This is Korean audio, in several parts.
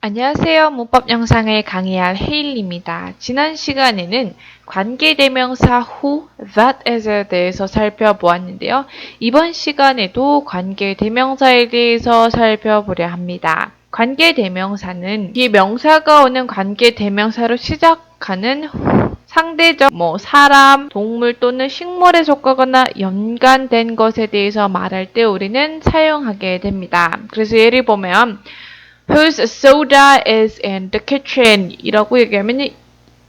안녕하세요. 문법 영상을 강의할 헤일리입니다. 지난 시간에는 관계대명사 who, that is에 대해서 살펴보았는데요. 이번 시간에도 관계대명사에 대해서 살펴보려 합니다. 관계대명사는 이 명사가 오는 관계대명사로 시작하는 상대적 사람, 동물 또는 식물에 속하거나 연관된 것에 대해서 말할 때 우리는 사용하게 됩니다. 그래서 예를 보면 Whose soda is in the kitchen? 이라고 얘기하면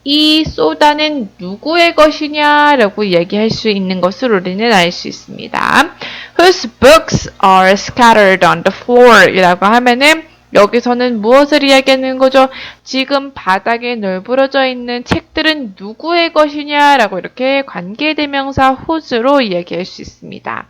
이 소다는 누구의 것이냐? 라고 얘기할 수 있는 것을 우리는 알 수 있습니다. Whose books are scattered on the floor? 이라고 하면은 여기서는 무엇을 이야기하는 거죠? 지금 바닥에 널브러져 있는 책들은 누구의 것이냐? 라고 이렇게 관계대명사 whose로 이야기할 수 있습니다.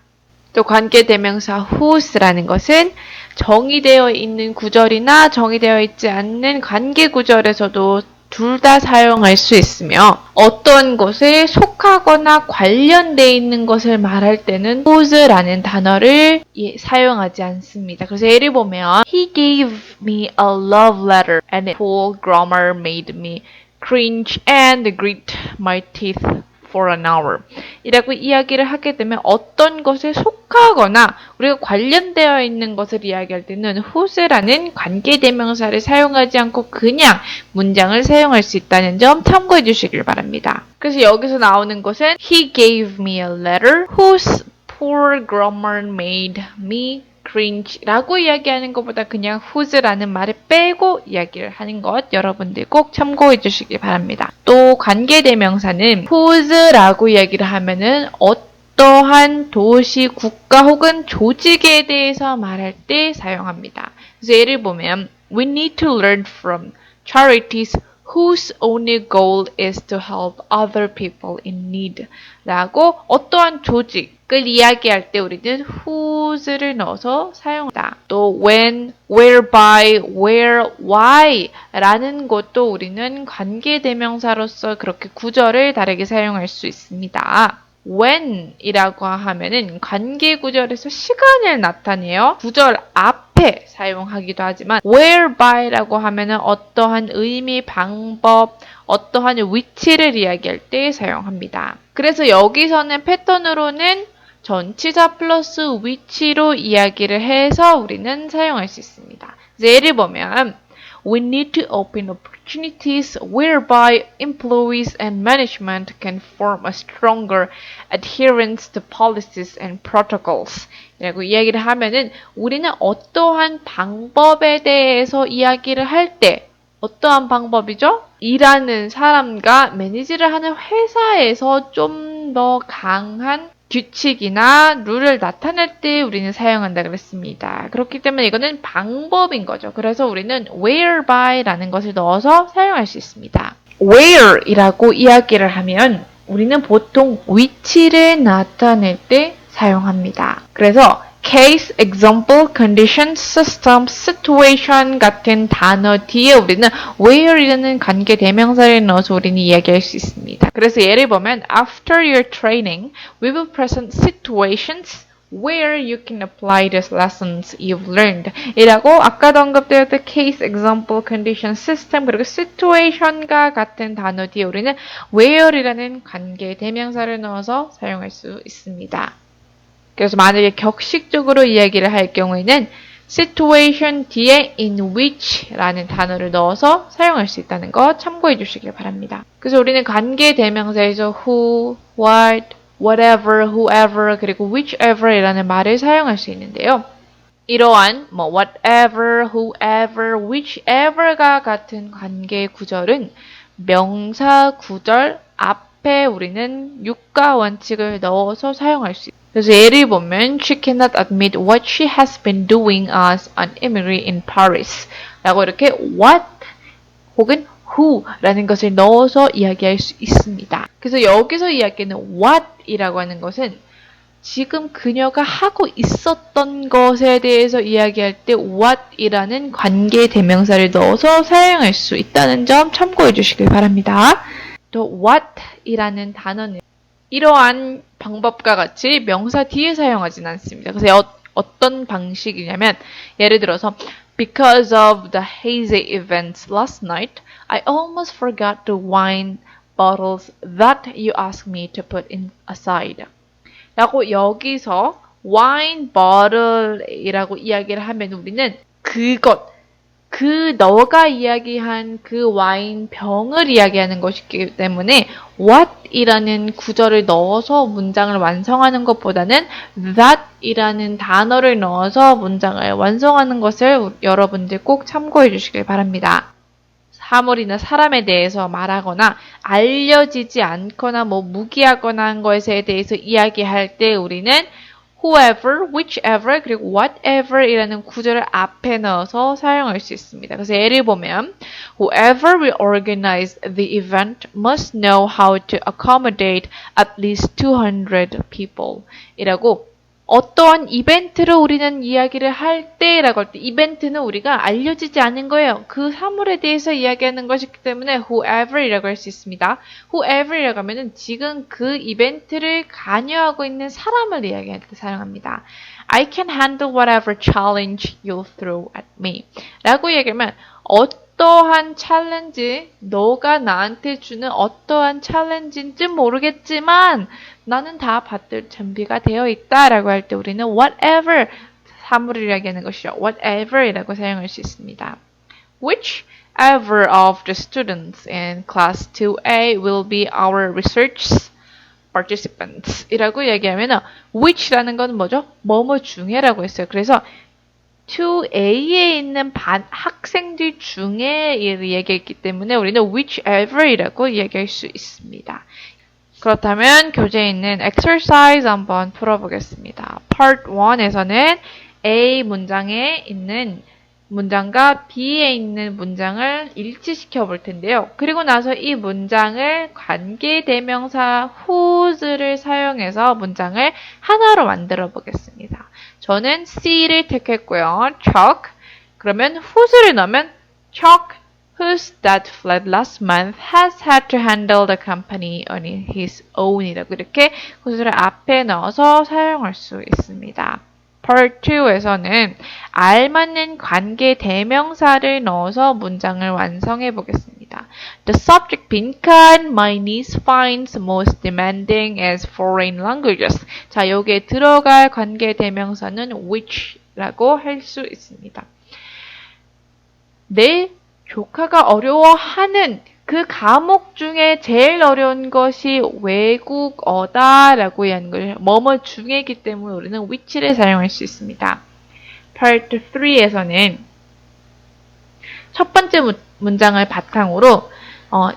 또 관계대명사 whose라는 것은 정의되어 있는 구절이나 정의되어 있지 않는 관계 구절에서도 둘 다 사용할 수 있으며 어떤 것에 속하거나 관련되어 있는 것을 말할 때는 whose라는 단어를 사용하지 않습니다. 그래서 예를 보면 He gave me a love letter and poor grammar made me cringe and grit my teeth for an hour 이라고 이야기를 하게 되면 어떤 것에 속하거나 우리가 관련되어 있는 것을 이야기할 때는 whose라는 관계대명사를 사용하지 않고 그냥 문장을 사용할 수 있다는 점 참고해 주시길 바랍니다. 그래서 여기서 나오는 것은 He gave me a letter whose poor grammar made me cringe 라고 이야기하는 것보다 그냥 whose라는 말을 빼고 이야기를 하는 것 여러분들 꼭 참고해 주시기 바랍니다. 또 관계대명사는 whose라고 이야기를 하면은 어떠한 도시, 국가 혹은 조직에 대해서 말할 때 사용합니다. 그래서 예를 보면 We need to learn from charities whose only goal is to help other people in need 라고 어떠한 조직을 이야기할 때 우리는 whose를 넣어서 사용한다. 또 when, whereby, where, why 라는 것도 우리는 관계대명사로서 그렇게 구절을 다르게 사용할 수 있습니다. when 이라고 하면은 관계 구절에서 시간을 나타내요. 구절 앞에 사용하기도 하지만 whereby 라고 하면은 어떠한 의미, 방법, 어떠한 위치를 이야기할 때 사용합니다. 그래서 여기서는 패턴으로는 전치사 플러스 위치로 이야기를 해서 우리는 사용할 수 있습니다. 예를 보면 We need to open opportunities whereby employees and management can form a stronger adherence to policies and protocols. 라고 이야기를 하면은 우리는 어떠한 방법에 대해서 이야기를 할 때 어떠한 방법이죠? 일하는 사람과 매니지를 하는 회사에서 좀 더 강한 규칙이나 룰을 나타낼 때 우리는 사용한다 그랬습니다. 그렇기 때문에 이거는 방법인 거죠. 그래서 우리는 whereby 라는 것을 넣어서 사용할 수 있습니다. where이라고 이야기를 하면 우리는 보통 위치를 나타낼 때 사용합니다. 그래서 case, example, condition, system, situation 같은 단어 뒤에 우리는 where이라는 관계 대명사를 넣어서 우리는 이야기할 수 있습니다. 그래서 예를 보면 After your training, we will present situations where you can apply these lessons you've learned. 이라고 아까도 언급되었던 case, example, condition, system, 그리고 situation과 같은 단어 뒤에 우리는 where이라는 관계 대명사를 넣어서 사용할 수 있습니다. 그래서 만약에 격식적으로 이야기를 할 경우에는 situation 뒤에 in which 라는 단어를 넣어서 사용할 수 있다는 거 참고해 주시길 바랍니다. 그래서 우리는 관계 대명사에서 who, what, whatever, whoever, 그리고 whichever 이라는 말을 사용할 수 있는데요. 이러한 whatever, whoever, whichever가 같은 관계 구절은 명사 구절 앞에 우리는 유가 원칙을 넣어서 사용할 수 있습니다. 그래서 예를 보면 She cannot admit what she has been doing as an immigrant in Paris 라고 이렇게 what 혹은 who 라는 것을 넣어서 이야기할 수 있습니다. 그래서 여기서 이야기하는 what 이라고 하는 것은 지금 그녀가 하고 있었던 것에 대해서 이야기할 때 what 이라는 관계 대명사를 넣어서 사용할 수 있다는 점 참고해 주시길 바랍니다. 또 what 이라는 단어는 이러한 방법과 같이 명사 뒤에 사용하진 않습니다. 그래서 어떤 방식이냐면 예를 들어서 Because of the hazy events last night, I almost forgot the wine bottles that you asked me to put in aside. 라고 여기서 wine bottle이라고 이야기를 하면 우리는 너가 이야기한 그 와인 병을 이야기하는 것이기 때문에 what이라는 구절을 넣어서 문장을 완성하는 것보다는 that이라는 단어를 넣어서 문장을 완성하는 것을 여러분들 꼭 참고해 주시길 바랍니다. 사물이나 사람에 대해서 말하거나 알려지지 않거나 무기하거나 한 것에 대해서 이야기할 때 우리는 whoever, whichever, 그리고 whatever 이라는 구절을 앞에 넣어서 사용할 수 있습니다. 그래서 예를 보면 whoever will organize the event must know how to accommodate at least 200 people 이라고 어떠한 이벤트를 우리는 이야기를 할 때라고 할 때 이벤트는 우리가 알려지지 않은 거예요. 그 사물에 대해서 이야기하는 것이기 때문에 whoever이라고 할 수 있습니다. whoever이라고 하면은 지금 그 이벤트를 관여하고 있는 사람을 이야기할 때 사용합니다. I can handle whatever challenge you throw at me 라고 얘기하면 어떠한 챌린지, 너가 나한테 주는 어떠한 챌린지인지 모르겠지만 나는 다 받을 준비가 되어 있다 라고 할 때 우리는 whatever 사물을 이야기하는 것이죠. whatever 이라고 사용할 수 있습니다. Whichever of the students in class 2A will be our research participants 이라고 얘기하면 which라는 건 뭐죠? 뭐뭐 중에라고 했어요. 그래서 2A에 있는 학생들 중에 얘기했기 때문에 우리는 whichever이라고 얘기할 수 있습니다. 그렇다면 교재에 있는 exercise 한번 풀어보겠습니다. Part 1에서는 A 문장에 있는 문장과 B에 있는 문장을 일치시켜 볼 텐데요. 그리고 나서 이 문장을 관계대명사 whose를 사용해서 문장을 하나로 만들어 보겠습니다. 저는 C를 택했고요. Chuck. 그러면 whose를 넣으면 Chuck, whose dad fled last month, has had to handle the company on his own 이라고 이렇게 whose를 앞에 넣어서 사용할 수 있습니다. Part 2에서는 알맞는 관계 대명사를 넣어서 문장을 완성해 보겠습니다. The subject 빈칸 my niece finds most demanding as foreign languages. 자, 여기에 들어갈 관계 대명사는 which라고 할 수 있습니다. 내 조카가 어려워하는 그 과목 중에 제일 어려운 것이 외국어다라고 하는 거예요. 뭐뭐 중에이기 때문에 우리는 which를 사용할 수 있습니다. Part 3에서는 첫 번째 문장을 바탕으로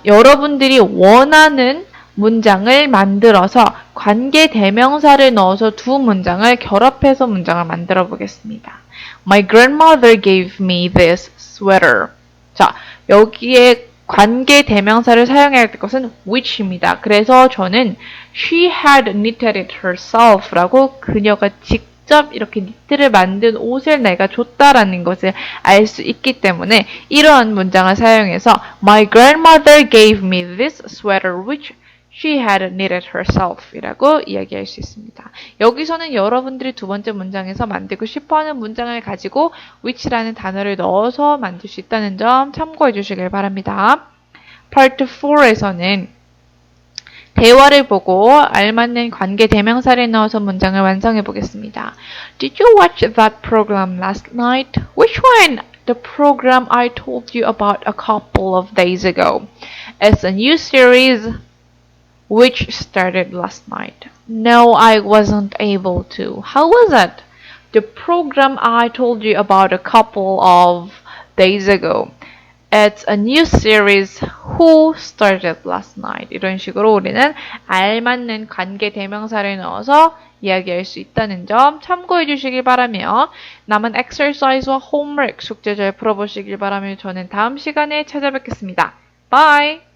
여러분들이 원하는 문장을 만들어서 관계 대명사를 넣어서 두 문장을 결합해서 문장을 만들어 보겠습니다. My grandmother gave me this sweater. 자, 여기에 관계 대명사를 사용해야 할 것은 which입니다. 그래서 저는 she had knitted it herself 라고 그녀가 직접 이렇게 니트를 만든 옷을 내가 줬다라는 것을 알 수 있기 때문에 이러한 문장을 사용해서 My grandmother gave me this sweater which she had knitted herself 이라고 이야기할 수 있습니다. 여기서는 여러분들이 두 번째 문장에서 만들고 싶어하는 문장을 가지고 which라는 단어를 넣어서 만들 수 있다는 점 참고해 주시길 바랍니다. Part 4에서는 대화를 보고 알맞는 관계 대명사를 넣어서 문장을 완성해 보겠습니다. Did you watch that program last night? Which one? The program I told you about a couple of days ago. It's a new series which started last night. No, I wasn't able to. How was it? The program I told you about a couple of days ago. It's a new series who started last night. 이런 식으로 우리는 알맞는 관계 대명사를 넣어서 이야기할 수 있다는 점 참고해 주시길 바라며 남은 exercise와 homework 숙제 잘 풀어보시길 바라며 저는 다음 시간에 찾아뵙겠습니다. Bye!